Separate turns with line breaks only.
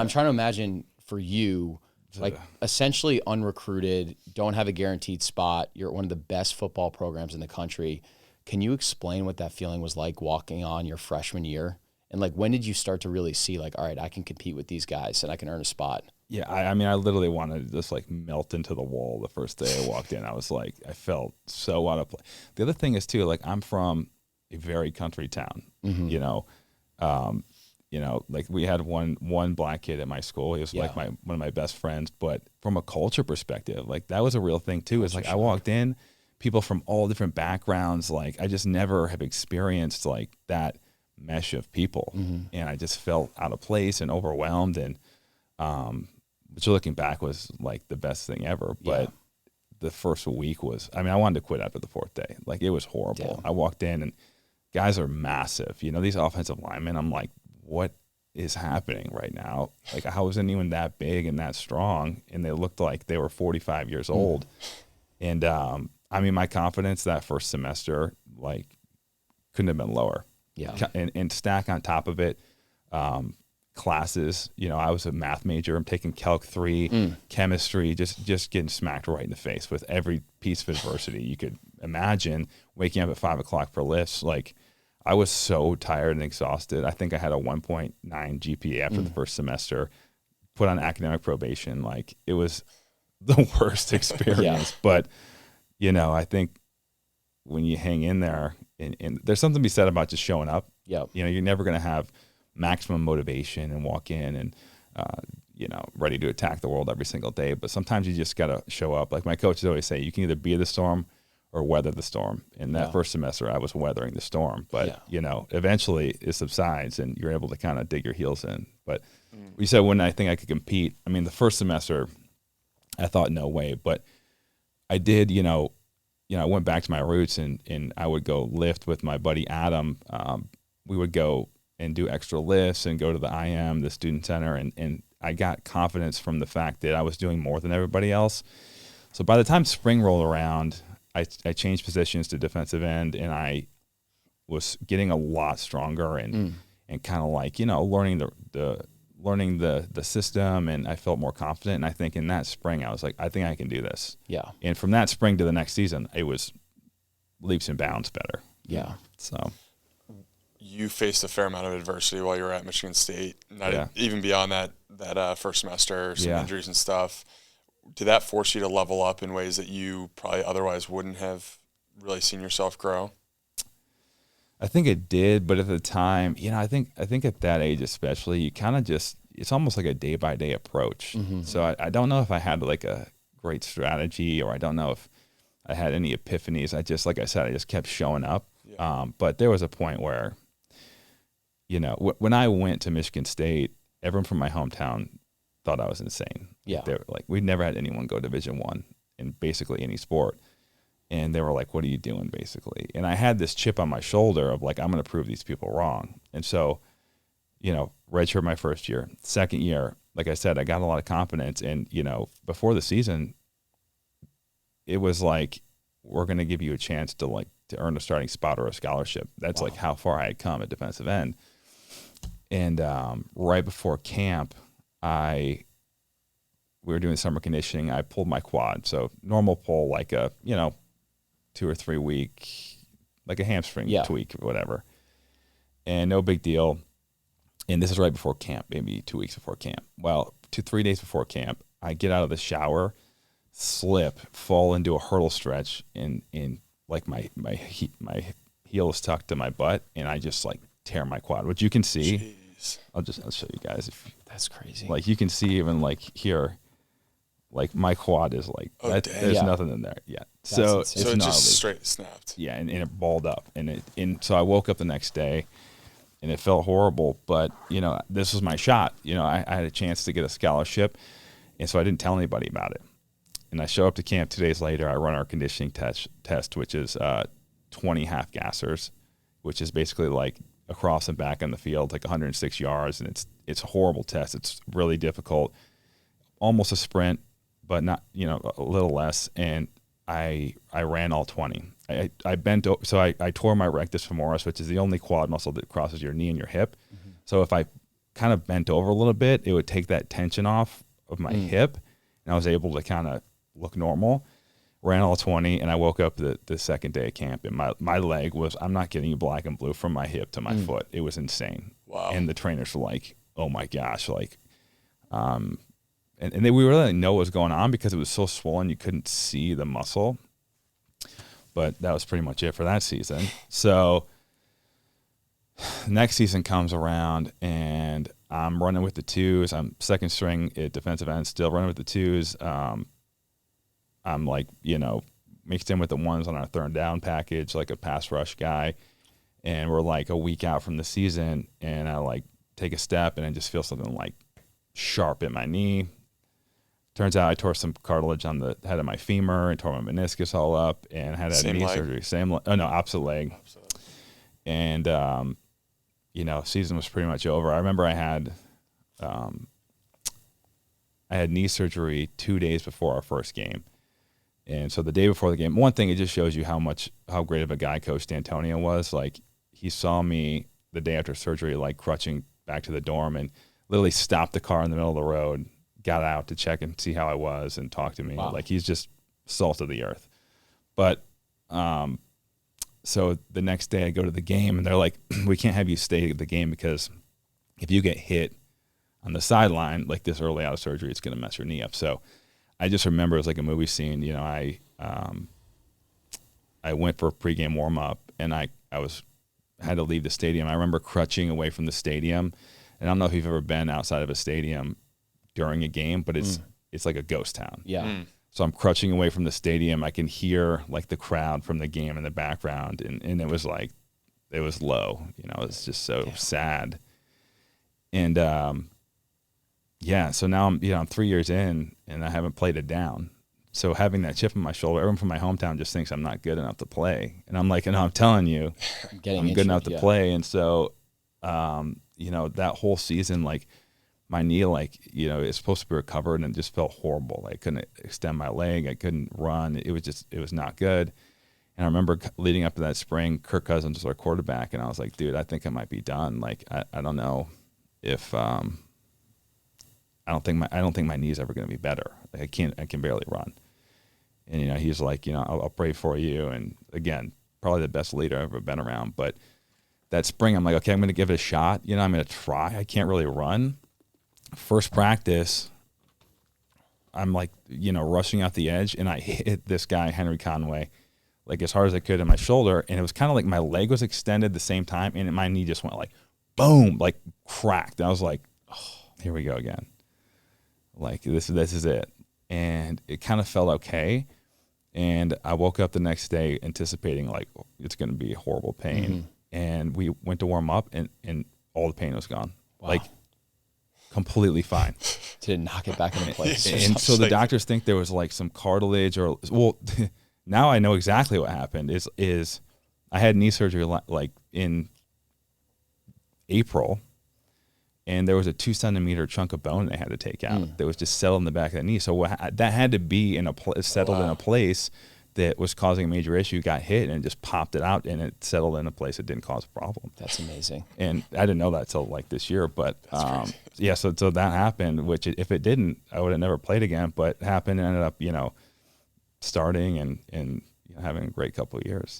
I'm trying to imagine for you, like essentially unrecruited, don't have a guaranteed spot. You're at one of the best football programs in the country. Can you explain what that feeling was like walking on your freshman year? And like, when did you start to really see like, all right, I can compete with these guys and I can earn a spot?
Yeah, I mean, I literally wanted to just like melt into the wall the first day I walked in. I was like, I felt so out of place. The other thing is too, like I'm from a very country town, you know, like we had one black kid at my school. He was like one of my best friends, but from a culture perspective, like that was a real thing too. It's like I walked in, people from all different backgrounds. Like I just never have experienced like that mesh of people. And I just felt out of place and overwhelmed. And, which looking back was like the best thing ever. But the first week was, I mean, I wanted to quit after the fourth day. Like it was horrible. I walked in and guys are massive, you know, these offensive linemen. I'm like, what is happening right now? Like I wasn't even that big and that strong. And they looked like they were 45 years old. And, I mean, my confidence that first semester, like couldn't have been lower. And stack on top of it, classes, you know, I was a math major. I'm taking Calc 3, chemistry, just getting smacked right in the face with every piece of adversity you could imagine. Waking up at 5 o'clock for lifts, like I was so tired and exhausted. I think I had a 1.9 GPA after the first semester, put on academic probation. Like it was the worst experience. But, you know, I think when you hang in there and there's something to be said about just showing up. You know, you're never going to have maximum motivation and walk in and, you know, ready to attack the world every single day. But sometimes you just got to show up. Like my coaches always say, you can either be the storm or weather the storm. In that first semester, I was weathering the storm. But, you know, eventually it subsides and you're able to kind of dig your heels in. But you said when I think I could compete, I mean, the first semester, I thought no way. But I did, you know, I went back to my roots and I would go lift with my buddy Adam. We would go and do extra lifts and go to the IM, the student center. And I got confidence from the fact that I was doing more than everybody else. So by the time spring rolled around, I changed positions to defensive end and I was getting a lot stronger and kind of like, you know, learning the system, and I felt more confident. And I think in that spring, I was like, I think I can do this. And from that spring to the next season, it was leaps and bounds better. So
you faced a fair amount of adversity while you were at Michigan State, even beyond that first semester, some injuries and stuff. Did that force you to level up in ways that you probably otherwise wouldn't have really seen yourself grow?
I think it did, but at the time, you know, I think at that age especially, you kind of just, it's almost like a day-by-day approach. So I don't know if I had like a great strategy, or I don't know if I had any epiphanies. I just, like I said, I just kept showing up. But there was a point where, you know, when I went to Michigan State, everyone from my hometown thought I was insane. They were like, we'd never had anyone go Division I in basically any sport. And they were like, what are you doing, basically? And I had this chip on my shoulder of like, I'm going to prove these people wrong. And so, you know, redshirt my first year. Second year, like I said, I got a lot of confidence. And, you know, before the season, it was like, we're going to give you a chance to earn a starting spot or a scholarship. That's like how far I had come at defensive end. And right before camp, we were doing summer conditioning. I pulled my quad. So normal pull, like a, you know, 2 or 3 week, like a hamstring tweak or whatever. And no big deal. And this is right before camp, maybe 2 weeks before camp. Well, 2-3 days before camp, I get out of the shower, slip, fall into a hurdle stretch, and like my heel is tucked to my butt, and I just like tear my quad, which you can see.
Jeez.
I'll show you guys.
That's crazy.
Like you can see even like here, like my quad is like, there's nothing in there yet. So it's
it
gnarly.
just straight snapped.
Yeah, and it balled up. And so I woke up the next day and it felt horrible, but you know, this was my shot. You know, I had a chance to get a scholarship, and so I didn't tell anybody about it. And I show up to camp 2 days later. I run our conditioning test, which is 20 half gassers, which is basically like across and back on the field, like 106 yards, and it's a horrible test. It's really difficult, almost a sprint, but not, you know, a little less. And I ran all 20. I bent, so I tore my rectus femoris, which is the only quad muscle that crosses your knee and your hip. So if I kind of bent over a little bit, it would take that tension off of my hip, and I was able to kind of look normal. Ran all 20, and I woke up the second day of camp, and my leg was, I'm not kidding you, black and blue from my hip to my foot. It was insane.
Wow.
And the trainers were like, oh my gosh, like, and we really didn't know what was going on because it was so swollen you couldn't see the muscle. But that was pretty much it for that season. So next season comes around, and I'm running with the twos. I'm second string at defensive end, still running with the twos. I'm like, mixed in with the ones on our third down package, like a pass rush guy. And we're like a week out from the season, and I like take a step and I just feel something like sharp in my knee. Turns out I tore some cartilage on the head of my femur and tore my meniscus all up, and had a knee surgery. Opposite leg. And, season was pretty much over. I remember I had knee surgery 2 days before our first game. And so the day before the game, one thing, it just shows you how great of a guy Coach D'Antonio was. Like, he saw me the day after surgery, like crutching back to the dorm, and literally stopped the car in the middle of the road, got out to check and see how I was and talk to me. Wow. Like, he's just salt of the earth. But, so the next day I go to the game, and they're like, we can't have you stay at the game because if you get hit on the sideline, like this early out of surgery, it's going to mess your knee up. So I just remember it was like a movie scene. I went for a pregame warm up, and I had to leave the stadium. I remember crutching away from the stadium, and I don't know if you've ever been outside of a stadium during a game, but it's like a ghost town.
Yeah.
So I'm crutching away from the stadium. I can hear like the crowd from the game in the background, and it was like, it was low. It's just so sad. And so now I'm 3 years in, and I haven't played it down. So having that chip on my shoulder, everyone from my hometown just thinks I'm not good enough to play. And I'm like, no, I'm telling you, I'm good enough to play. And so, that whole season, like, my knee, like, it's supposed to be recovered, and it just felt horrible. I couldn't extend my leg. I couldn't run. It was not good. And I remember leading up to that spring, Kirk Cousins was our quarterback, and I was like, dude, I think I might be done. Like, I don't know if, I don't think my knee's ever going to be better. Like, I can barely run. And, he's like, I'll pray for you. And again, probably the best leader I've ever been around. But that spring, I'm like, okay, I'm going to give it a shot. I'm going to try. I can't really run. First practice, I'm like, rushing out the edge, and I hit this guy, Henry Conway, like as hard as I could in my shoulder. And it was kind of like my leg was extended the same time, and my knee just went like, boom, like cracked. And I was like, oh, here we go again. Like, this is it. And it kind of felt okay. And I woke up the next day anticipating like it's going to be horrible pain. Mm-hmm. And we went to warm up, and all the pain was gone. Wow. Like, completely fine.
Didn't knock it back into place.
And so the doctors think there was like some cartilage now I know exactly what happened is I had knee surgery like in April, and there was a 2 centimeter chunk of bone they had to take out that was just settled in the back of the knee. So that had to be settled in a place that was causing a major issue, got hit, and just popped it out, and it settled in a place that didn't cause a problem.
That's amazing.
And I didn't know that till like this year, but so that happened, which if it didn't, I would have never played again, but happened and ended up, starting and having a great couple of years.